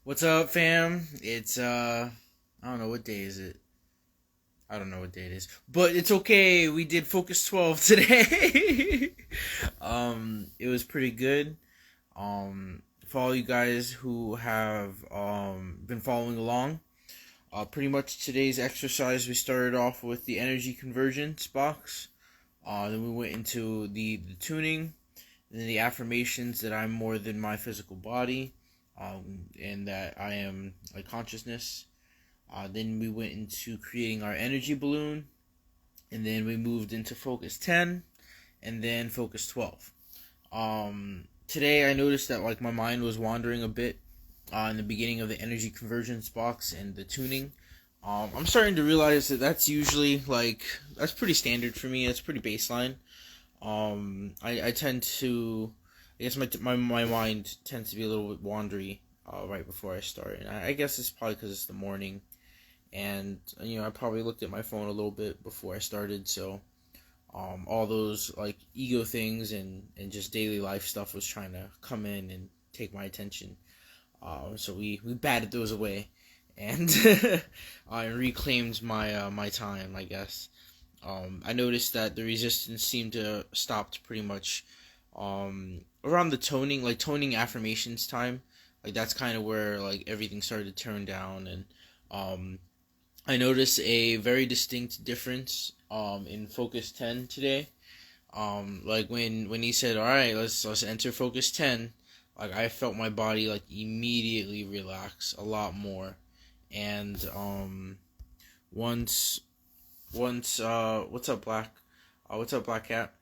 What's up, fam? It's I don't know what day is it. I don't know what day it is, but it's okay. We did Focus 12 today. It was pretty good. For all you guys who have been following along, pretty much today's exercise we started off with the energy convergence box. Then we went into the tuning, and then the affirmations that I'm more than my physical body, and that I am like consciousness. Then we went into creating our energy balloon, and then we moved into Focus 10, and then Focus 12. Today I noticed that like my mind was wandering a bit in the beginning of the energy convergence box and the tuning. I'm starting to realize that that's usually like that's pretty standard for me. That's pretty baseline. I tend to, I guess my mind tends to be a little bit wandery right before I start, and I guess it's probably because it's the morning, and I probably looked at my phone a little bit before I started, so all those like ego things and just daily life stuff was trying to come in and take my attention. So we batted those away, and I reclaimed my time, I guess. I noticed that the resistance seemed to stopped pretty much around the toning affirmations time. Like that's kind of where like everything started to turn down, and um, I noticed a very distinct difference in Focus 10 today. Like when he said, "All right, let's enter Focus 10," like I felt my body like immediately relax a lot more, and once what's up, Black? What's up, Black Cat?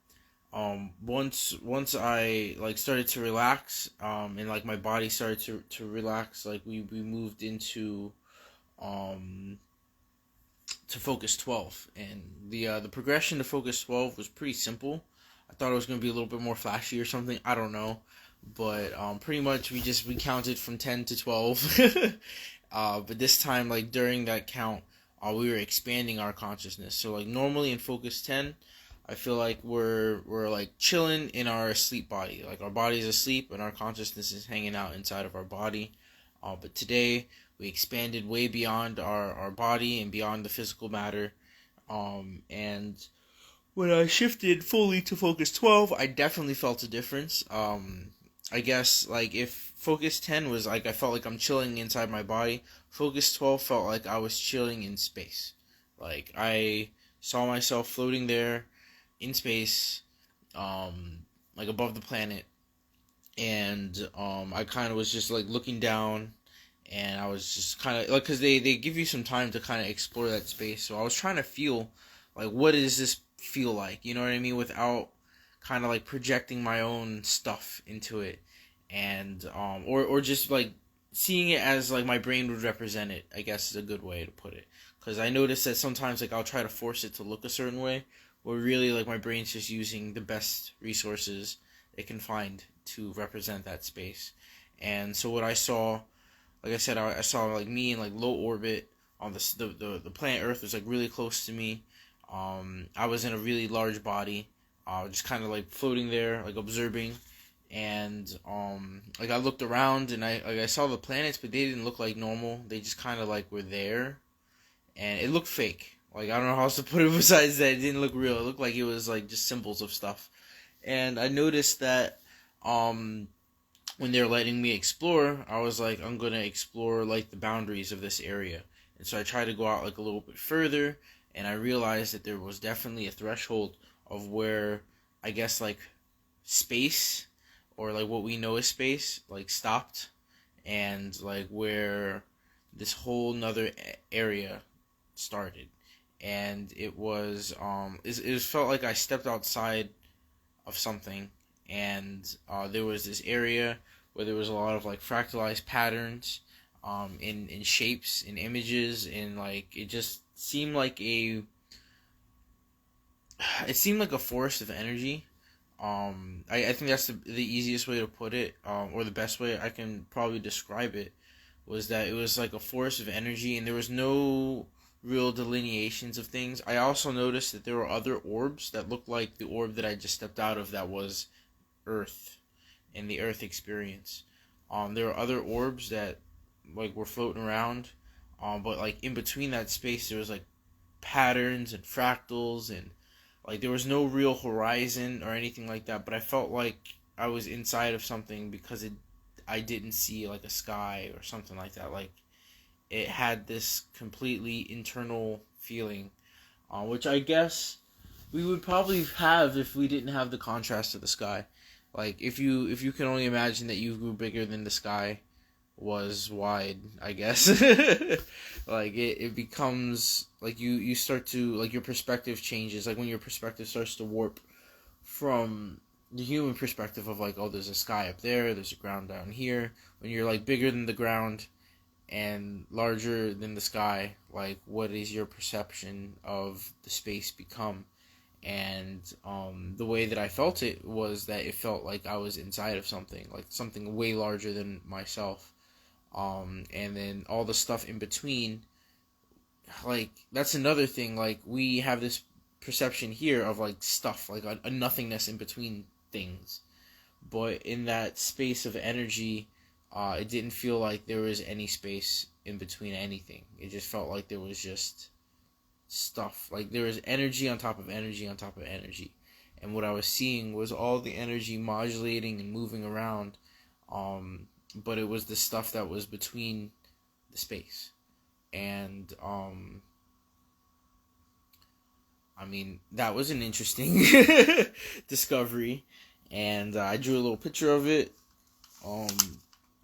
Once I like started to relax, and like my body started to relax, like we moved into um to Focus 12, and the progression to Focus 12 was pretty simple. I thought it was gonna be a little bit more flashy or something. I don't know, but pretty much we counted from 10 to 12. But this time, like during that count, we were expanding our consciousness. So like normally in Focus 10, I feel like we're like chilling in our sleep body. Like our body's asleep and our consciousness is hanging out inside of our body. But today we expanded way beyond our body and beyond the physical matter. And when I shifted fully to Focus 12, I definitely felt a difference. I guess like if Focus 10 was like I felt like I'm chilling inside my body, Focus 12 felt like I was chilling in space. Like I saw myself floating there in space, like above the planet, and I kind of was just like looking down, and I was just kind of like, because they give you some time to kind of explore that space, so I was trying to feel like what does this feel like, you know what I mean, without kind of like projecting my own stuff into it, and or just like seeing it as like my brain would represent it, I guess is a good way to put it, because I noticed that sometimes like I'll try to force it to look a certain way, where really like my brain's just using the best resources it can find to represent that space. And so what I saw, like I said, I saw like me in like low orbit on the planet Earth was like really close to me. I was in a really large body, just kind of like floating there, like observing, and like I looked around and I saw the planets, but they didn't look like normal. They just kind of like were there, and it looked fake. Like I don't know how else to put it besides that it didn't look real. It looked like it was like just symbols of stuff. And I noticed that um when they're letting me explore, I was like, I'm gonna explore like the boundaries of this area. And so I tried to go out like a little bit further, and I realized that there was definitely a threshold of where I guess like space, or like what we know as space, like stopped, and like where this whole nother area started. And it was it felt like I stepped outside of something, and there was this area where there was a lot of like fractalized patterns, in shapes, in images, and like it just seemed like a forest of energy. I think that's the easiest way to put it, or the best way I can probably describe it, was that it was like a force of energy, and there was no real delineations of things. I also noticed that there were other orbs that looked like the orb that I just stepped out of, that was Earth and the Earth experience. There were other orbs that like were floating around. But like in between that space, there was like patterns and fractals, and like there was no real horizon or anything like that. But I felt like I was inside of something because I didn't see like a sky or something like that. Like it had this completely internal feeling, which I guess we would probably have if we didn't have the contrast of the sky. Like if you can only imagine that you grew bigger than the sky was wide, I guess. Like it becomes like you start to like your perspective changes. Like when your perspective starts to warp from the human perspective of like, oh, there's a sky up there, there's a ground down here. When you're like bigger than the ground and larger than the sky, like what is your perception of the space become? And the way that I felt it was that it felt like I was inside of something, like something way larger than myself. And then all the stuff in between, like that's another thing. Like we have this perception here of like stuff, like a nothingness in between things, but in that space of energy, it didn't feel like there was any space in between anything. It just felt like there was just stuff. Like there was energy on top of energy on top of energy. And what I was seeing was all the energy modulating and moving around. But it was the stuff that was between the space. And I mean, that was an interesting discovery. And I drew a little picture of it.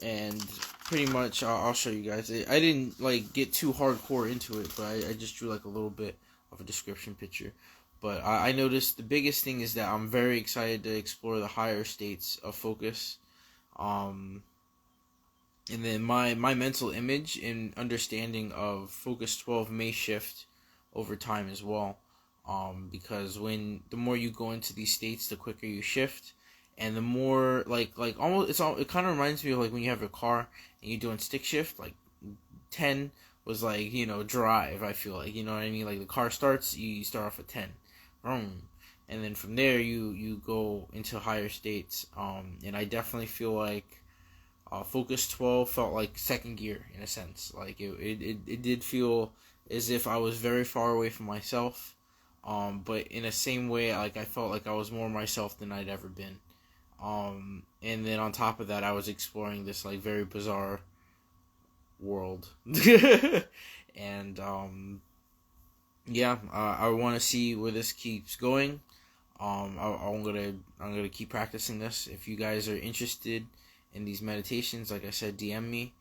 And pretty much I'll show you guys. I didn't like get too hardcore into it, but I just drew like a little bit of a description picture. But I noticed the biggest thing is that I'm very excited to explore the higher states of focus. And then my mental image and understanding of Focus 12 may shift over time as well. Because the more you go into these states, the quicker you shift. And the more, like almost, it kind of reminds me of, like, when you have your car and you're doing stick shift, like, 10 was, like, drive, I feel like, you know what I mean? Like, the car starts, you start off at 10. Vroom. And then from there, you go into higher states. And I definitely feel like Focus 12 felt like second gear, in a sense. Like, it did feel as if I was very far away from myself. But in the same way, like, I felt like I was more myself than I'd ever been. And then on top of that, I was exploring this like very bizarre world. And I want to see where this keeps going. I'm gonna keep practicing this. If you guys are interested in these meditations, like I said, DM me,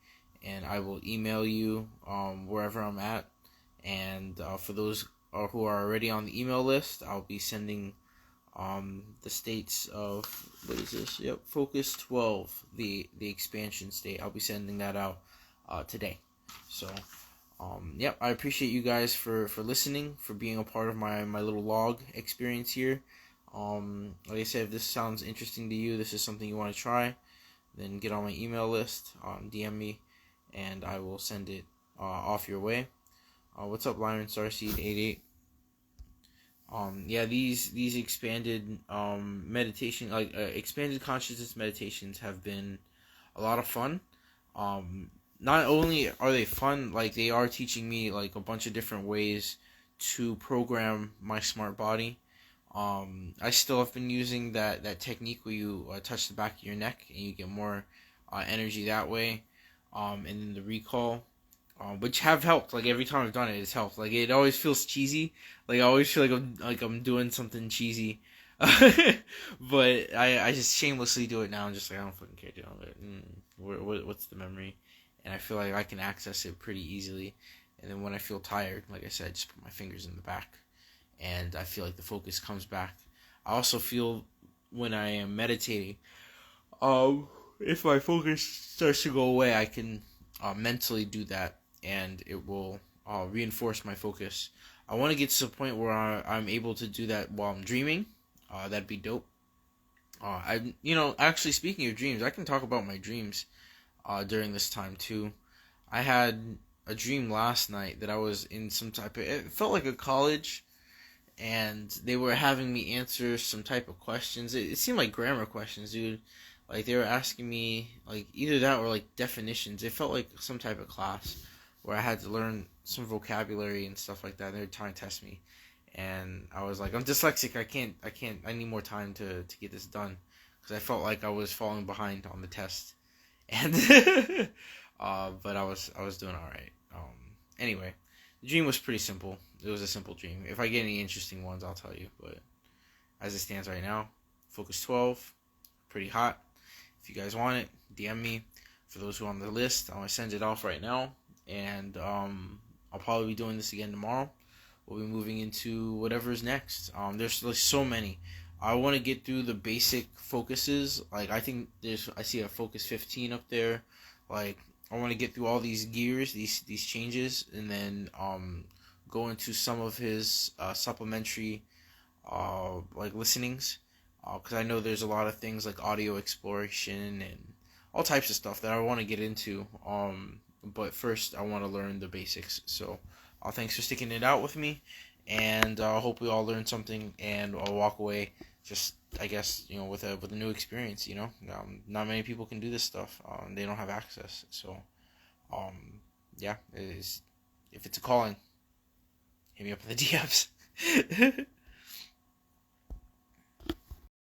and I will email you wherever I'm at. And for those who are already on the email list, I'll be sending the states of, what is this? Yep, Focus 12, the expansion state. I'll be sending that out today. So, I appreciate you guys for listening, for being a part of my little log experience here. Like I said, if this sounds interesting to you, this is something you want to try, then get on my email list, DM me, and I will send it off your way. What's up, Lyron Starseed 88? These expanded meditation, like expanded consciousness meditations, have been a lot of fun. Not only are they fun, like they are teaching me like a bunch of different ways to program my smart body. I still have been using that technique where you touch the back of your neck and you get more energy that way. And then the recall, which have helped. Like every time I've done it, it's helped. Like it always feels cheesy. Like I always feel like I'm doing something cheesy. But I just shamelessly do it now. I'm just like, I don't fucking care, dude. What's the memory? And I feel like I can access it pretty easily. And then when I feel tired, like I said, I just put my fingers in the back, and I feel like the focus comes back. I also feel when I am meditating, if my focus starts to go away, I can mentally do that, and it will reinforce my focus. I want to get to the point where I'm able to do that while I'm dreaming. That'd be dope. Actually, speaking of dreams, I can talk about my dreams during this time too. I had a dream last night that I was in some type of, it felt like a college, and they were having me answer some type of questions. It seemed like grammar questions, dude. Like they were asking me like either that or like definitions. It felt like some type of class where I had to learn some vocabulary and stuff like that. They were trying to test me, and I was like, I'm dyslexic. I can't. I need more time to get this done because I felt like I was falling behind on the test, and but I was doing all right. Anyway, the dream was pretty simple. It was a simple dream. If I get any interesting ones, I'll tell you. But as it stands right now, Focus 12, pretty hot. If you guys want it, DM me. For those who are on the list, I'm gonna send it off right now, and I'll probably be doing this again tomorrow. We'll be moving into whatever's next. There's like so many. I want to get through the basic focuses. Like I see a focus 15 up there. Like I want to get through all these gears, these changes, and then go into some of his supplementary like listenings, because I know there's a lot of things like audio exploration and all types of stuff that I want to get into. But first I want to learn the basics. So, thanks for sticking it out with me, and I hope we all learn something and I'll walk away just, I guess, with a new experience. Not many people can do this stuff. They don't have access. So, yeah, if it's a calling, hit me up in the DMs.